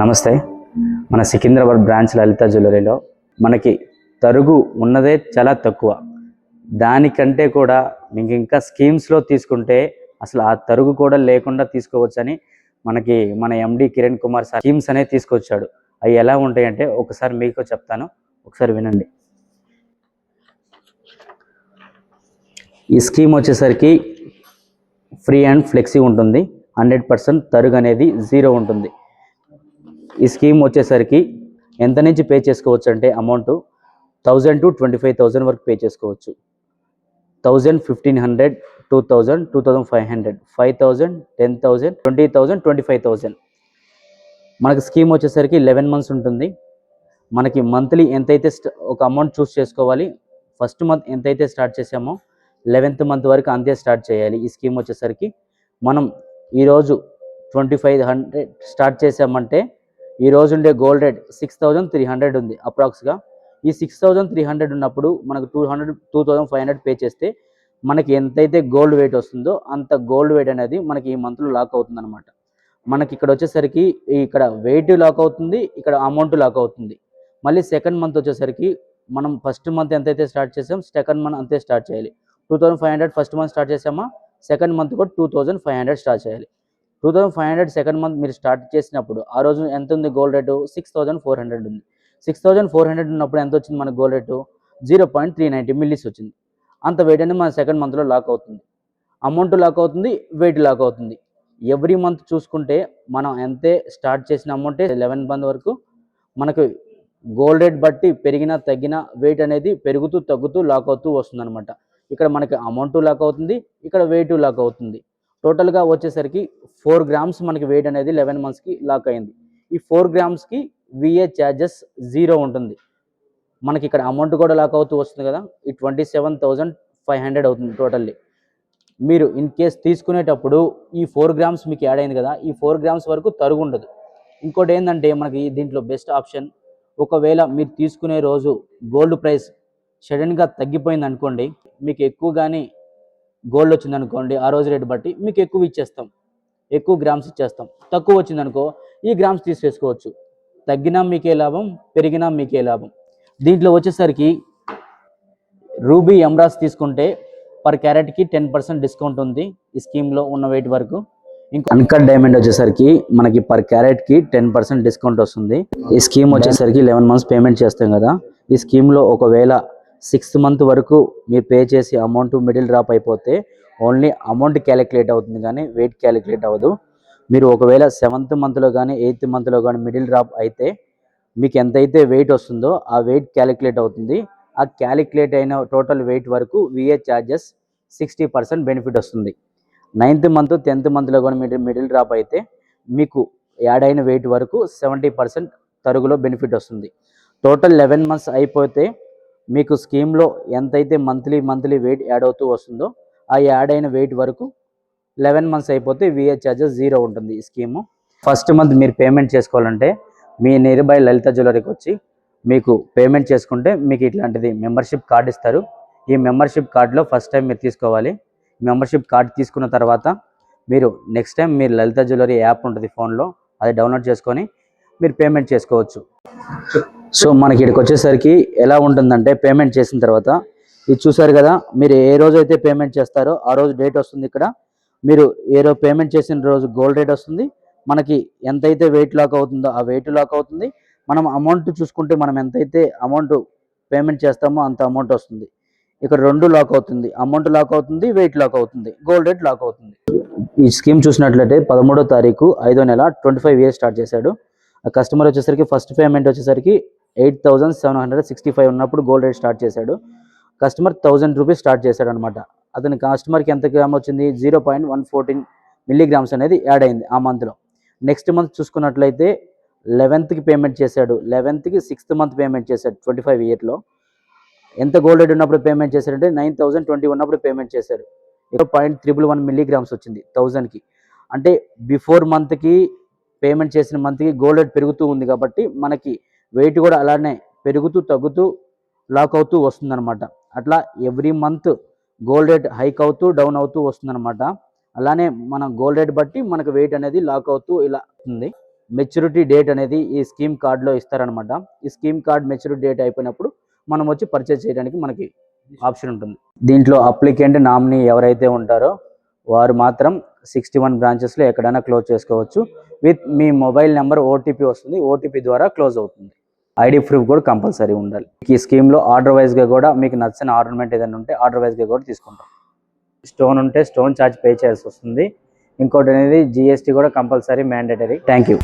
నమస్తే. మన సికింద్రాబాద్ బ్రాంచ్ లలిత జ్యువెలరీలో మనకి తరుగు ఉన్నదే చాలా తక్కువ. దానికంటే కూడా మీకు ఇంకా స్కీమ్స్లో తీసుకుంటే అసలు ఆ తరుగు కూడా లేకుండా తీసుకోవచ్చని మనకి మన ఎండి కిరణ్ కుమార్ సార్ స్కీమ్స్ అనేది తీసుకొచ్చాడు. అవి ఎలా ఉంటాయంటే ఒకసారి మీకు చెప్తాను, ఒకసారి వినండి. ఈ స్కీమ్ వచ్చేసరికి ఫ్రీ అండ్ ఫ్లెక్సీ ఉంటుంది. 100% తరుగు అనేది 0 ఉంటుంది. ఈ స్కీమ్ వచ్చేసరికి ఎంత నుంచి పే చేసుకోవచ్చు అంటే అమౌంట్ 1000 to 25,000 వరకు పే చేసుకోవచ్చు. 1000, 1500, 2000, 2500, 5000, 10,000, 20,000, 25,000. మనకి స్కీమ్ వచ్చేసరికి 11 months ఉంటుంది. మనకి మంత్లీ ఎంతైతే ఒక అమౌంట్ చూస్ చేసుకోవాలి. ఫస్ట్ మంత్ ఎంతైతే స్టార్ట్ చేసామో 11th month వరకు అంతే స్టార్ట్ చేయాలి. ఈ స్కీమ్ వచ్చేసరికి మనం ఈరోజు 2500 స్టార్ట్ చేసామంటే ఈరోజు ఉండే గోల్డ్ రేట్ 6300 ఉంది అప్రాక్స్గా. ఈ 6300 ఉన్నప్పుడు మనకు 2500 పే చేస్తే మనకి ఎంతైతే గోల్డ్ వెయిట్ వస్తుందో అంత గోల్డ్ వెయిట్ అనేది మనకి ఈ మంత్లో లాక్ అవుతుంది అనమాట. మనకి ఇక్కడ వచ్చేసరికి ఇక్కడ వెయిట్ లాక్ అవుతుంది, ఇక్కడ అమౌంట్ లాక్ అవుతుంది. మళ్ళీ సెకండ్ మంత్ వచ్చేసరికి మనం ఫస్ట్ మంత్ ఎంతైతే స్టార్ట్ చేసాం సెకండ్ మంత్ అంతే స్టార్ట్ చేయాలి. 2500 ఫస్ట్ మంత్ స్టార్ట్ చేసామా, సెకండ్ మంత్ కూడా 2500 స్టార్ట్ చేయాలి. 2500 సెకండ్ మంత్ మీరు స్టార్ట్ చేసినప్పుడు ఆ రోజు ఎంత ఉంది గోల్డ్ రేటు? 6400 ఉంది. 6400 ఉన్నప్పుడు ఎంత వచ్చింది మన గోల్డ్ రేటు? 0.390 మిల్లీస్ వచ్చింది. అంత వెయిట్ అనేది మన సెకండ్ మంత్లో లాక్ అవుతుంది. అమౌంట్ లాక్ అవుతుంది, వెయిట్ లాక్ అవుతుంది. ఎవ్రీ మంత్ చూసుకుంటే మనం ఎంతే స్టార్ట్ చేసిన అమౌంటే 11 మంత్ వరకు మనకు గోల్డ్ రేట్ బట్టి పెరిగినా తగ్గినా వెయిట్ అనేది పెరుగుతూ తగ్గుతూ లాక్ అవుతూ వస్తుంది అనమాట. ఇక్కడ మనకి అమౌంట్ లాక్ అవుతుంది, ఇక్కడ వెయిట్ లాక్ అవుతుంది. టోటల్గా వచ్చేసరికి 4 grams మనకి వెయిట్ అనేది 11 monthsకి లాక్ అయింది. ఈ 4 gramsకి విఏ ఛార్జెస్ 0 ఉంటుంది. మనకి ఇక్కడ అమౌంట్ కూడా లాక్ అవుతూ వస్తుంది కదా, ఈ 27,500 అవుతుంది టోటల్లీ. మీరు ఇన్ కేస్ తీసుకునేటప్పుడు ఈ 4 grams మీకు యాడ్ అయింది కదా, ఈ 4 grams వరకు తరుగు ఉండదు. ఇంకోటి ఏంటంటే మనకి దీంట్లో బెస్ట్ ఆప్షన్, ఒకవేళ మీరు తీసుకునే రోజు గోల్డ్ ప్రైస్ సడన్గా తగ్గిపోయింది అనుకోండి, మీకు ఎక్కువగానే గోల్డ్ వచ్చింది అనుకోండి, ఆ రోజు రేటు బట్టి మీకు ఎక్కువ ఇచ్చేస్తాం, ఎక్కువ గ్రామ్స్ ఇచ్చేస్తాం. తక్కువ వచ్చింది అనుకో ఈ గ్రామ్స్ తీసేసుకోవచ్చు. తగ్గినా మీకే లాభం, పెరిగినా మీకే లాభం. దీంట్లో వచ్చేసరికి రూబీ ఎమరాల్డ్స్ తీసుకుంటే పర్ క్యారెట్కి 10% డిస్కౌంట్ ఉంది ఈ స్కీమ్లో ఉన్న వెయిట్ వరకు. ఇంకా అన్కట్ డైమండ్ వచ్చేసరికి మనకి పర్ క్యారెట్కి 10% డిస్కౌంట్ వస్తుంది. ఈ స్కీమ్ వచ్చేసరికి 11 months పేమెంట్ చేస్తాం కదా. ఈ స్కీమ్లో ఒకవేళ 6th month వరకు మీరు పే చేసి అమౌంట్ మిడిల్ డ్రాప్ అయిపోతే ఓన్లీ అమౌంట్ క్యాలిక్యులేట్ అవుతుంది కానీ వెయిట్ క్యాలిక్యులేట్ అవ్వదు. మీరు ఒకవేళ 7th monthలో కానీ 8th monthలో కానీ మిడిల్ డ్రాప్ అయితే మీకు ఎంతైతే వెయిట్ వస్తుందో ఆ వెయిట్ క్యాలిక్యులేట్ అవుతుంది. ఆ క్యాలిక్యులేట్ అయిన టోటల్ వెయిట్ వరకు విఏ ఛార్జెస్ 60% బెనిఫిట్ వస్తుంది. 9th month 10th monthలో కానీ మిడిల్ డ్రాప్ అయితే మీకు యాడ్ అయిన వెయిట్ వరకు 70% తరుగులో బెనిఫిట్ వస్తుంది. టోటల్ 11 months అయిపోతే మీకు స్కీమ్లో ఎంతైతే మంత్లీ వెయిట్ యాడ్ అవుతూ వస్తుందో ఆ యాడ్ అయిన వెయిట్ వరకు 11 months అయిపోతే విఏ ఛార్జెస్ 0 ఉంటుంది ఈ స్కీము. ఫస్ట్ మంత్ మీరు పేమెంట్ చేసుకోవాలంటే మీ నియర్ బై లలిత జ్యువెలరీకి వచ్చి మీకు పేమెంట్ చేసుకుంటే మీకు ఇట్లాంటిది మెంబర్షిప్ కార్డ్ ఇస్తారు. ఈ మెంబర్షిప్ కార్డులో ఫస్ట్ టైం మీరు తీసుకోవాలి. మెంబర్షిప్ కార్డ్ తీసుకున్న తర్వాత మీరు నెక్స్ట్ టైం మీరు లలిత జ్యువెలరీ యాప్ ఉంటుంది ఫోన్లో, అది డౌన్లోడ్ చేసుకొని మీరు పేమెంట్ చేసుకోవచ్చు. సో మనకి ఇక్కడికి వచ్చేసరికి ఎలా ఉంటుందంటే పేమెంట్ చేసిన తర్వాత ఇది చూసారు కదా, మీరు ఏ రోజు అయితే పేమెంట్ చేస్తారో ఆ రోజు డేట్ వస్తుంది. ఇక్కడ మీరు ఏ రోజు పేమెంట్ చేసిన రోజు గోల్డ్ రేట్ వస్తుంది. మనకి ఎంతైతే వెయిట్ లాక్ అవుతుందో ఆ వెయిట్ లాక్ అవుతుంది. మనం అమౌంట్ చూసుకుంటే మనం ఎంతైతే అమౌంట్ పేమెంట్ చేస్తామో అంత అమౌంట్ వస్తుంది. ఇక్కడ 2 లాక్ అవుతుంది, అమౌంట్ లాక్ అవుతుంది, వెయిట్ లాక్ అవుతుంది, గోల్డ్ రేట్ లాక్ అవుతుంది. ఈ స్కీమ్ చూసినట్లయితే 13వ తారీఖు 5వ నెల 25 years స్టార్ట్ చేశాడు. ఆ కస్టమర్ వచ్చేసరికి ఫస్ట్ పేమెంట్ వచ్చేసరికి 8,765 ఉన్నప్పుడు గోల్డ్ రేట్ స్టార్ట్ చేశాడు. కస్టమర్ 1000 రూపీస్ స్టార్ట్ చేశాడు అనమాట. అతని కస్టమర్కి ఎంత గ్రామ్ వచ్చింది? 0.114 milligrams అనేది యాడ్ అయింది ఆ మంత్లో. నెక్స్ట్ మంత్ చూసుకున్నట్లయితే 11th పేమెంట్ చేశాడు. 11th 6th month పేమెంట్ చేశాడు. 25 yearలో ఎంత గోల్డ్ రేట్ ఉన్నప్పుడు పేమెంట్ చేశాడంటే 9,020 ఉన్నప్పుడు పేమెంట్ చేశాడు. 0.111 milligrams వచ్చింది 1000కి. అంటే బిఫోర్ మంత్కి పేమెంట్ చేసిన మంత్కి గోల్డ్ రేట్ పెరుగుతూ ఉంది కాబట్టి మనకి వెయిట్ కూడా అలానే పెరుగుతూ తగ్గుతూ లాక్ అవుతూ వస్తుందన్నమాట. అట్లా every month gold rate hike అవుతూ డౌన్ అవుతూ వస్తుందన్నమాట. అలానే మన గోల్డ్ రేట్ బట్టి మనకు వెయిట్ అనేది లాక్ అవుతూ ఇలా ఉంది. మెచ్యూరిటీ డేట్ అనేది ఈ స్కీమ్ కార్డులో ఇస్తారనమాట. ఈ స్కీమ్ కార్డ్ మెచ్యూరిటీ డేట్ అయిపోయినప్పుడు మనం వచ్చి పర్చేజ్ చేయడానికి మనకి ఆప్షన్ ఉంటుంది. దీంట్లో అప్లికెంట్ నామినీ ఎవరైతే ఉంటారో వారు మాత్రం 61 బ్రాంచెస్లో ఎక్కడైనా క్లోజ్ చేసుకోవచ్చు. With me mobile number OTP వస్తుంది, ఓటీపీ ద్వారా క్లోజ్ అవుతుంది. ఐడి ప్రూఫ్ కూడా కంపల్సరీ ఉండాలి. ఈ స్కీమ్లో ఆర్డర్ వైజ్గా కూడా మీకు నచ్చిన ఆర్నమెంట్ ఏదైనా ఉంటే ఆర్డర్ వైజ్గా కూడా తీసుకుంటాం. స్టోన్ ఉంటే స్టోన్ ఛార్జ్ పే చేయాల్సి వస్తుంది. ఇంకోటి అనేది జిఎస్టీ కూడా కంపల్సరీ మ్యాండేటరీ. Thank you.